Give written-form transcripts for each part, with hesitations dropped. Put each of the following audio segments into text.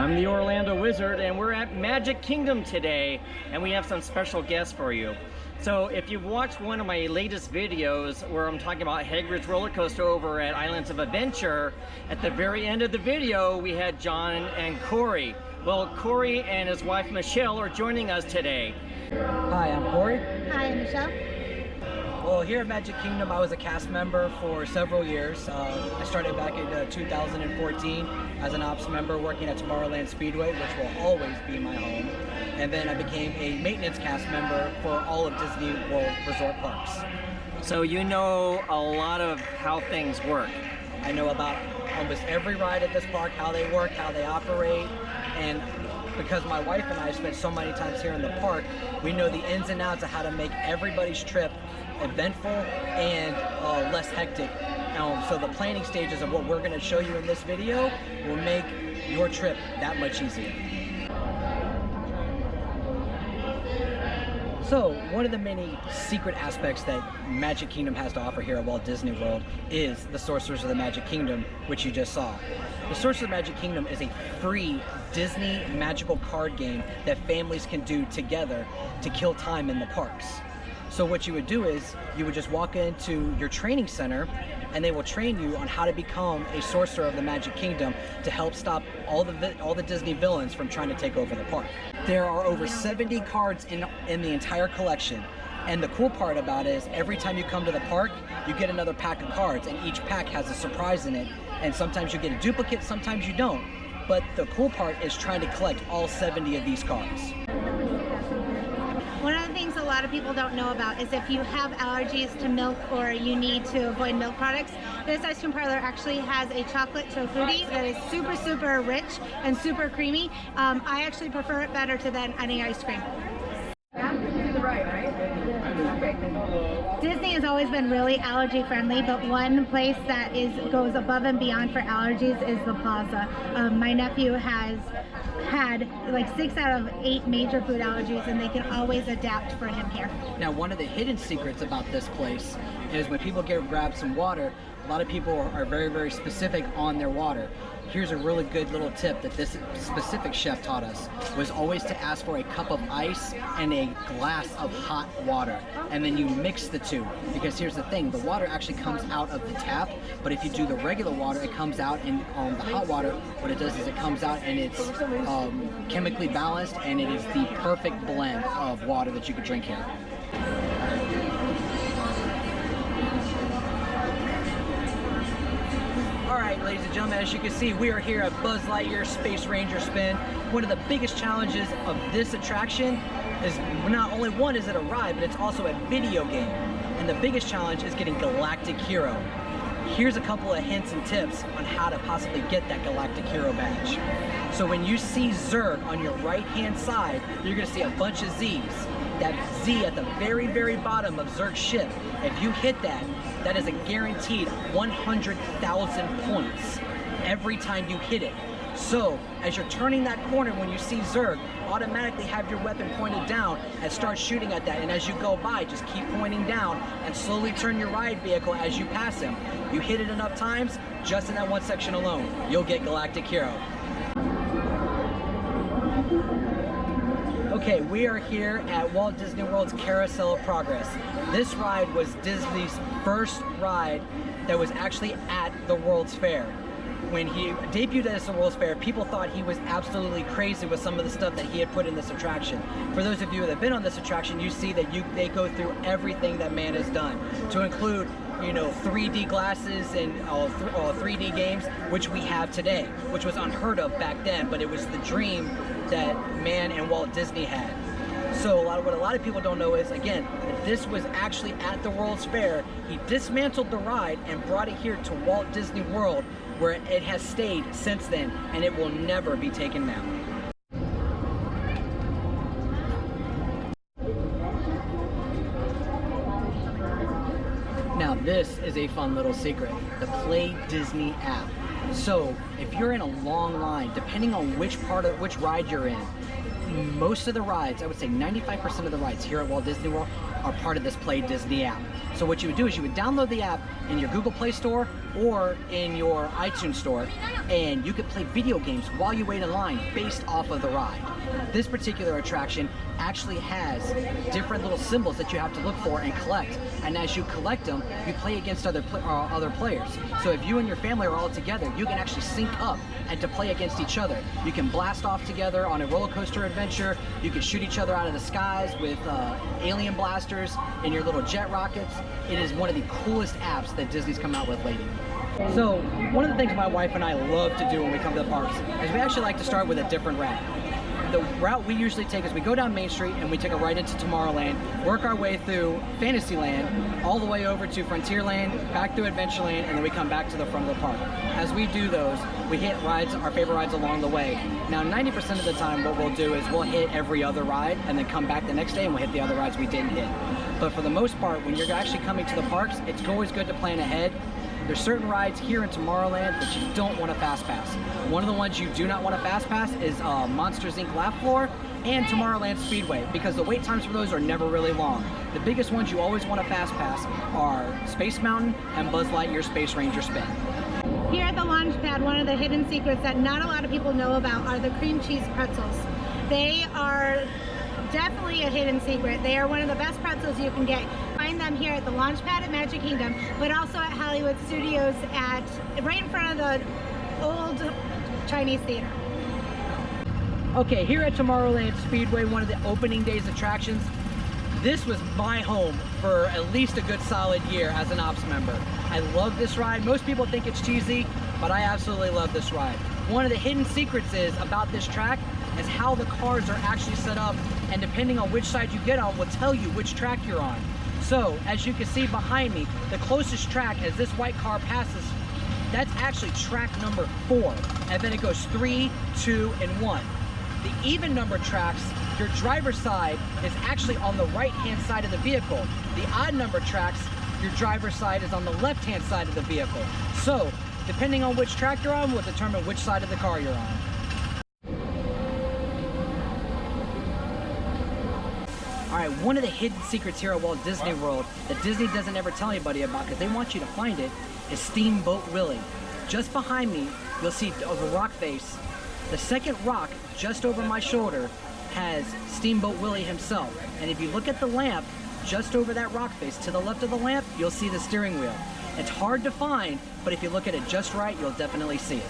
I'm the Orlando Wizard, and we're at Magic Kingdom today, and we have some special guests for you. So if you've watched one of my latest videos where I'm talking about Hagrid's roller coaster over at Islands of Adventure, at the very end of the video we had John and Cory. Well, Cory and his wife Michelle are joining us today. Hi, I'm Cory. Hi, I'm Michelle. Well, here at Magic Kingdom, I was a cast member for several years. I started back in 2014 as an ops member working at Tomorrowland Speedway, which will always be my home. And then I became a maintenance cast member for all of Disney World Resort parks. So you know a lot of how things work. I know about almost every ride at this park, how they work, how they operate, and because my wife and I spent so many times here in the park, we know the ins and outs of how to make everybody's trip eventful and less hectic. So the planning stages of what we're going to show you in this video will make your trip that much easier. So one of the many secret aspects that Magic Kingdom has to offer here at Walt Disney World is the Sorcerers of the Magic Kingdom, which you just saw. The Sorcerers of the Magic Kingdom is a free Disney magical card game that families can do together to kill time in the parks. So what you would do is you would just walk into your training center and they will train you on how to become a sorcerer of the Magic Kingdom to help stop all the Disney villains from trying to take over the park. There are over 70 cards in the entire collection. And the cool part about it is every time you come to the park, you get another pack of cards, and each pack has a surprise in it. And sometimes you get a duplicate, sometimes you don't. But the cool part is trying to collect all 70 of these cards. One of the things a lot of people don't know about is if you have allergies to milk or you need to avoid milk products, this ice cream parlor actually has a chocolate tofutti that is super, super rich and super creamy. I actually prefer it better to than any ice cream. Disney has always been really allergy friendly, but one place that goes above and beyond for allergies is the plaza. My nephew has had like 6 out of 8 major food allergies, and they can always adapt for him here. Now, one of the hidden secrets about this place is when people grab some water, a lot of people are very, very specific on their water. Here's a really good little tip that this specific chef taught us, was always to ask for a cup of ice and a glass of hot water. And then you mix the two, because here's the thing, the water actually comes out of the tap, but if you do the regular water, it comes out, and the hot water, what it does is it comes out and it's chemically balanced, and it is the perfect blend of water that you could drink here. Alright, ladies and gentlemen, as you can see, we are here at Buzz Lightyear Space Ranger Spin. One of the biggest challenges of this attraction is not only one is it a ride, but it's also a video game. And the biggest challenge is getting Galactic Hero. Here's a couple of hints and tips on how to possibly get that Galactic Hero badge. So when you see Zurg on your right-hand side, you're going to see a bunch of Z's. That Z at the very, very bottom of Zurg's ship, if you hit that, that is a guaranteed 100,000 points every time you hit it. So, as you're turning that corner when you see Zurg, automatically have your weapon pointed down and start shooting at that. And as you go by, just keep pointing down and slowly turn your ride vehicle as you pass him. You hit it enough times, just in that one section alone, you'll get Galactic Hero. Okay, we are here at Walt Disney World's Carousel of Progress. This ride was Disney's first ride that was actually at the World's Fair. When he debuted at the World's Fair, people thought he was absolutely crazy with some of the stuff that he had put in this attraction. For those of you that have been on this attraction, you see that they go through everything that man has done, to include, you know, 3D glasses and 3D games, which we have today, which was unheard of back then, but it was the dream that man and Walt Disney had. So what a lot of people don't know is, again, that this was actually at the World's Fair. He dismantled the ride and brought it here to Walt Disney World, where it has stayed since then, and it will never be taken down. Now this is a fun little secret, the Play Disney app. So if you're in a long line, depending on which ride you're in, most of the rides, I would say 95% of the rides here at Walt Disney World are part of this Play Disney app. So what you would do is you would download the app in your Google Play Store or in your iTunes Store, and you could play video games while you wait in line based off of the ride. This particular attraction actually has different little symbols that you have to look for and collect, and as you collect them, you play against other players. So if you and your family are all together, you can actually sync up and to play against each other. You can blast off together on a roller coaster adventure. You can shoot each other out of the skies with alien blasters and your little jet rockets. It is one of the coolest apps that Disney's come out with lately. So one of the things my wife and I love to do when we come to the parks is we actually like to start with a different route. The route we usually take is we go down Main Street and we take a right into Tomorrowland, work our way through Fantasyland, all the way over to Frontierland, back through Adventureland, and then we come back to the front of the park. As we do those, we hit rides, our favorite rides along the way. Now 90% of the time what we'll do is we'll hit every other ride and then come back the next day and we'll hit the other rides we didn't hit. But for the most part, when you're actually coming to the parks, it's always good to plan ahead. There's certain rides here in Tomorrowland that you don't want to fast pass. One of the ones you do not want to fast pass is Monsters Inc. Laugh Floor and Tomorrowland Speedway, because the wait times for those are never really long. The biggest ones you always want to fast pass are Space Mountain and Buzz Lightyear Space Ranger Spin. Here at the launch pad, one of the hidden secrets that not a lot of people know about are the cream cheese pretzels. They are definitely a hidden secret. They are one of the best pretzels you can get. Find them here at the launch pad at Magic Kingdom, but also at Hollywood Studios right in front of the old Chinese theater. Okay, here at Tomorrowland Speedway, one of the opening day's attractions, this was my home for at least a good solid year as an ops member. I love this ride. Most people think it's cheesy, but I absolutely love this ride. One of the hidden secrets about this track is how the cars are actually set up, and depending on which side you get on will tell you which track you're on. So as you can see behind me, the closest track as this white car passes, that's actually track number 4, and then it goes 3, 2, and 1. The even number tracks, your driver's side is actually on the right hand side of the vehicle. The odd number tracks, your driver's side is on the left hand side of the vehicle. So depending on which track you're on will determine which side of the car you're on. Alright, one of the hidden secrets here at Walt Disney World that Disney doesn't ever tell anybody about because they want you to find it is Steamboat Willie. Just behind me, you'll see the rock face. The second rock just over my shoulder has Steamboat Willie himself. And if you look at the lamp just over that rock face, to the left of the lamp, you'll see the steering wheel. It's hard to find, but if you look at it just right, you'll definitely see it.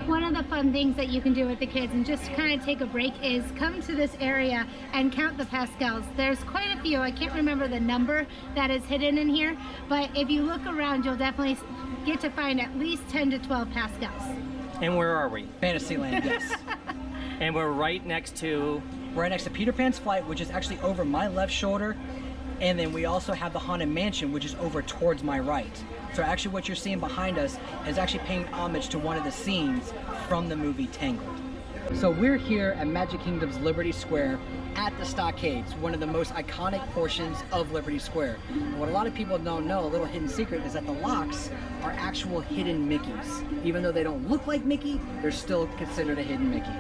One of the fun things that you can do with the kids and just kind of take a break is come to this area and count the Pascals. There's quite a few. I can't remember the number that is hidden in here, but if you look around, you'll definitely get to find at least 10 to 12 Pascals. And where are we? Fantasyland, yes. And we're right next to Peter Pan's Flight, which is actually over my left shoulder. And then we also have the Haunted Mansion, which is over towards my right. So actually what you're seeing behind us is actually paying homage to one of the scenes from the movie Tangled. So we're here at Magic Kingdom's Liberty Square at the Stockades, one of the most iconic portions of Liberty Square. And what a lot of people don't know, a little hidden secret, is that the locks are actual hidden Mickeys. Even though they don't look like Mickey, they're still considered a hidden Mickey.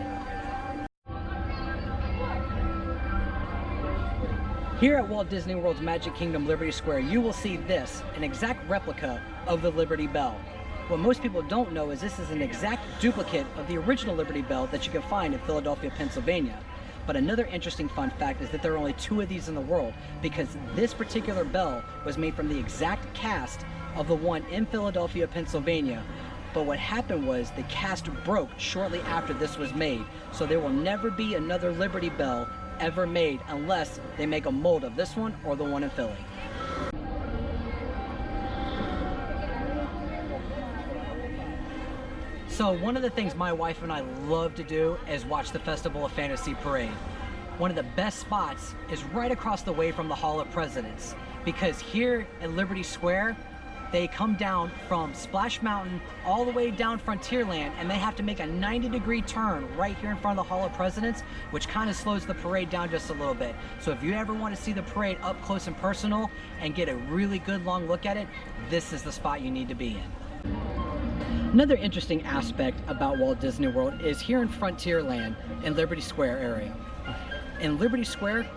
Here at Walt Disney World's Magic Kingdom Liberty Square, you will see this, an exact replica of the Liberty Bell. What most people don't know is this is an exact duplicate of the original Liberty Bell that you can find in Philadelphia, Pennsylvania. But another interesting fun fact is that there are only 2 of these in the world, because this particular bell was made from the exact cast of the one in Philadelphia, Pennsylvania. But what happened was the cast broke shortly after this was made, so there will never be another Liberty Bell ever made unless they make a mold of this one or the one in Philly. So one of the things my wife and I love to do is watch the Festival of Fantasy Parade. One of the best spots is right across the way from the Hall of Presidents, because here at Liberty Square they come down from Splash Mountain all the way down Frontierland, and they have to make a 90-degree turn right here in front of the Hall of Presidents, which kind of slows the parade down just a little bit. So if you ever want to see the parade up close and personal and get a really good long look at it, this is the spot you need to be in. Another interesting aspect about Walt Disney World is here in Frontierland in Liberty Square area. In Liberty Square,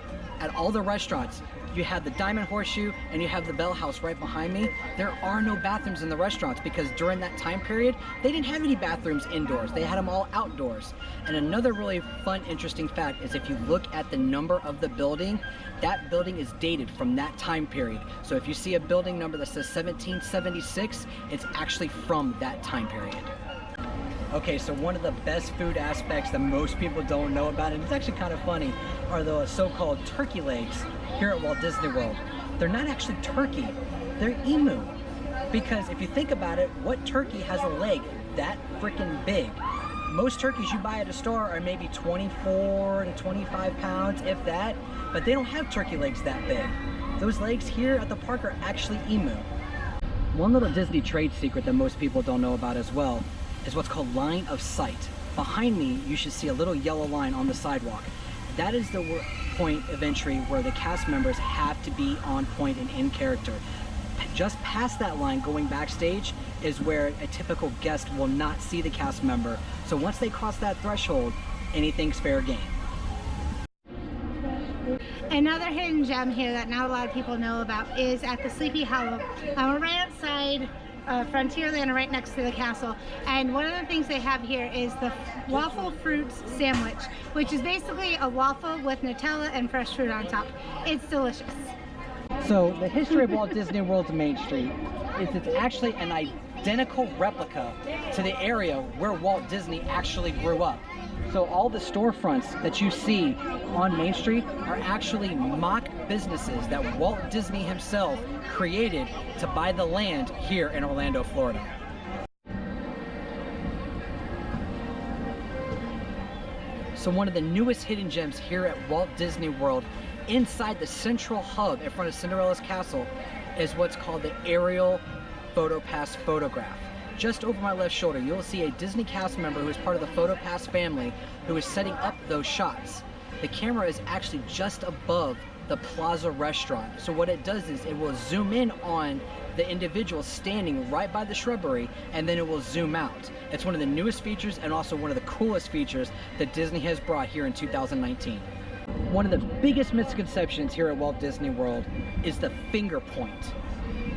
at all the restaurants, you have the Diamond Horseshoe and you have the Bell House right behind me. There are no bathrooms in the restaurants because during that time period, they didn't have any bathrooms indoors. They had them all outdoors. And another really fun, interesting fact is if you look at the number of the building, that building is dated from that time period. So if you see a building number that says 1776, it's actually from that time period. Okay, so one of the best food aspects that most people don't know about, and it's actually kind of funny, are the so-called turkey legs here at Walt Disney World. They're not actually turkey, they're emu. Because if you think about it, what turkey has a leg that freaking big? Most turkeys you buy at a store are maybe 24 to 25 pounds, if that, but they don't have turkey legs that big. Those legs here at the park are actually emu. One little Disney trade secret that most people don't know about as well is what's called line of sight. Behind me, you should see a little yellow line on the sidewalk. That is the point of entry where the cast members have to be on point and in character. Just past that line, going backstage, is where a typical guest will not see the cast member. So once they cross that threshold, anything's fair game. Another hidden gem here that not a lot of people know about is at the Sleepy Hollow. We're right outside Frontierland, right next to the castle, and one of the things they have here is the waffle fruits sandwich, which is basically a waffle with Nutella and fresh fruit on top. It's delicious. So the history of Walt Disney World's Main Street is it's actually an identical replica to the area where Walt Disney actually grew up. So all the storefronts that you see on Main Street are actually mock businesses that Walt Disney himself created to buy the land here in Orlando, Florida. So one of the newest hidden gems here at Walt Disney World, inside the central hub in front of Cinderella's castle, is what's called the Ariel PhotoPass photograph. Just over my left shoulder, you'll see a Disney cast member who is part of the PhotoPass family who is setting up those shots. The camera is actually just above the Plaza restaurant. So what it does is it will zoom in on the individual standing right by the shrubbery, and then it will zoom out. It's one of the newest features and also one of the coolest features that Disney has brought here in 2019. One of the biggest misconceptions here at Walt Disney World is the finger point.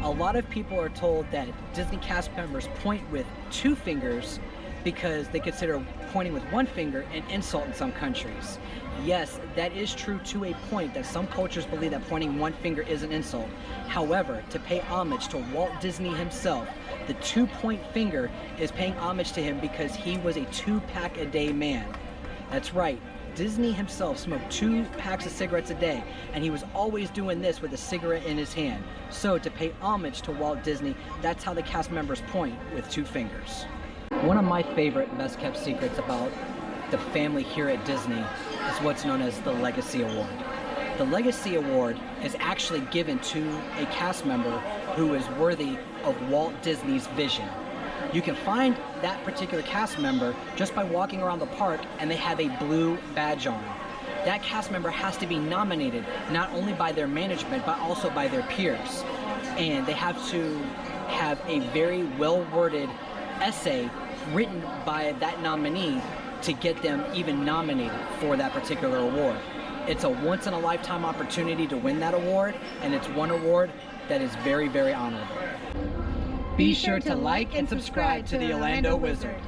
A lot of people are told that Disney cast members point with two fingers because they consider pointing with one finger an insult in some countries. Yes, that is true to a point, that some cultures believe that pointing one finger is an insult. However, to pay homage to Walt Disney himself, the 2-point finger is paying homage to him because he was a 2-pack-a-day man. That's right. Disney himself smoked 2 packs of cigarettes a day, and he was always doing this with a cigarette in his hand. So to pay homage to Walt Disney, that's how the cast members point, with 2 fingers. One of my favorite best kept secrets about the family here at Disney is what's known as the Legacy Award. The Legacy Award is actually given to a cast member who is worthy of Walt Disney's vision. You can find that particular cast member just by walking around the park, and they have a blue badge on. That cast member has to be nominated not only by their management but also by their peers. And they have to have a very well-worded essay written by that nominee to get them even nominated for that particular award. It's a once-in-a-lifetime opportunity to win that award, and it's one award that is very, very honorable. Be sure to like and subscribe to the Orlando Wizard.